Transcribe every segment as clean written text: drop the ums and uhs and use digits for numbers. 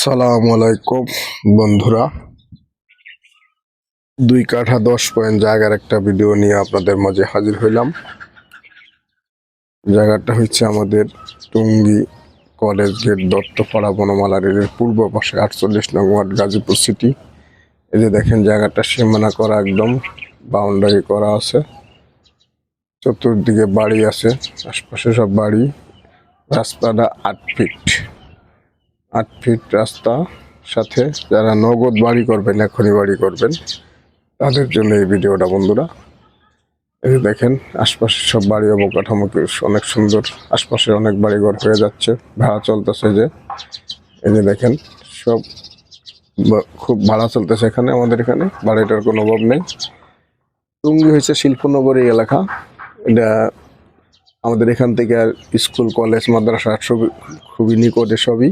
আসসালামু আলাইকুম বন্ধুরা, 2 কাঠা 10 পয়েন্ট জায়গার একটা ভিডিও নিয়ে আপনাদের মাঝে হাজির হইলাম। জায়গাটা হচ্ছে আমাদের টুঙ্গি কলেজ গেট দত্তপাড়া বনমালা রেলের পূর্ব পাশে 48 নং ওয়ার্ড গাজীপুর সিটি। এই যে দেখেন জায়গাটা সীমানা করা, একদম বাউন্ডারি করা আছে, চতুর্দিকে বাড়ি আছে, আশপাশে সব বাড়ি। রাস্তাটা 8 ফিট রাস্তা, সাথে যারা নগদ বাড়ি করবেন, এখনই বাড়ি করবেন, তাদের জন্য এই ভিডিওটা বন্ধুরা। এই যে দেখেন আশপাশে সব বাড়ি অবকাঠামো অনেক সুন্দর, আশপাশে অনেক বাড়ি ঘর হয়ে যাচ্ছে, ভাড়া চলতেছে। এই যে দেখেন সব খুব ভাড়া চলতেছে এখানে, আমাদের এখানে বাড়িটার কোনো অভাব নেই। টুঙ্গি হয়েছে শিল্পনগরী এলাকা। এটা আমাদের এখান থেকে আর স্কুল কলেজ মাদ্রাসা খুবই নিকটে, সবই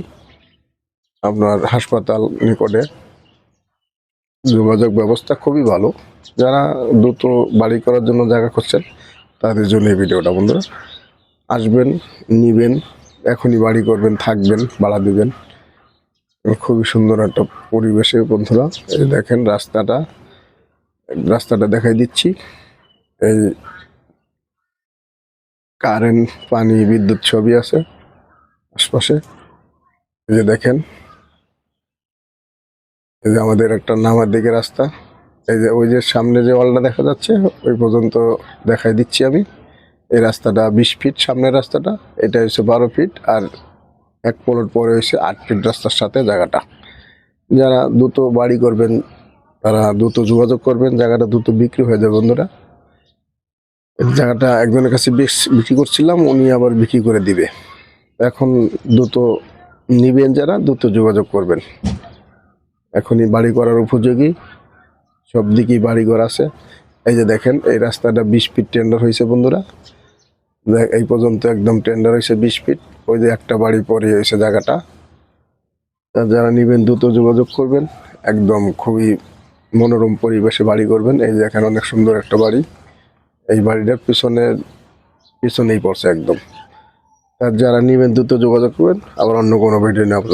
আপনার হাসপাতাল নিকটে, যোগাযোগ ব্যবস্থা খুবই ভালো। যারা দ্রুত বাড়ি করার জন্য জায়গা খুঁজছেন, তাদের জন্য এই ভিডিওটা বন্ধুরা। আসবেন, নিবেন, এখনই বাড়ি করবেন, থাকবেন, ভাড়া দিবেন। খুবই সুন্দর একটা পরিবেশে বন্ধুরা। এই দেখেন রাস্তাটা দেখাই দিচ্ছি। এই কারেন্ট, পানি, বিদ্যুৎ সবই আছে আশপাশে। এই যে দেখেন, এই যে আমাদের একটা নামার দিকে রাস্তা। এই যে ওই যে সামনে যে ওয়ালটা দেখা যাচ্ছে, ওই পর্যন্ত দেখাই দিচ্ছি আমি। এই রাস্তাটা 20 ফিট, সামনের রাস্তাটা এটা হচ্ছে 12 ফিট, আর 1 প্লট পরে হচ্ছে 8 ফিট রাস্তার সাথে জায়গাটা। যারা দ্রুত বাড়ি করবেন, তারা দ্রুত যোগাযোগ করবেন, জায়গাটা দ্রুত বিক্রি হয়ে যাবে বন্ধুরা। জায়গাটা একজনের কাছে বিক্রি করছিলাম, উনি আবার বিক্রি করে দিবে। এখন দ্রুত নিবেন, যারা দ্রুত যোগাযোগ করবেন। এখনই বাড়ি করার উপযোগী, সব দিকেই বাড়িঘর আছে। এই যে দেখেন এই রাস্তাটা 20 ফিট টেন্ডার হয়েছে বন্ধুরা। এই পর্যন্ত একদম টেন্ডার হয়েছে 20 ফিট। ওই যে একটা বাড়ি পরে হয়েছে জায়গাটা। যারা নিবেন দ্রুত যোগাযোগ করবেন, একদম খুবই মনোরম পরিবেশে বাড়ি করবেন। এই যে এখানে অনেক সুন্দর একটা বাড়ি, এই বাড়িটার পিছনেই পড়ছে একদম। যারা নিবেন দ্রুত যোগাযোগ করবেন। আবার অন্য কোনো ভিডিও নিয়ে আপনাদের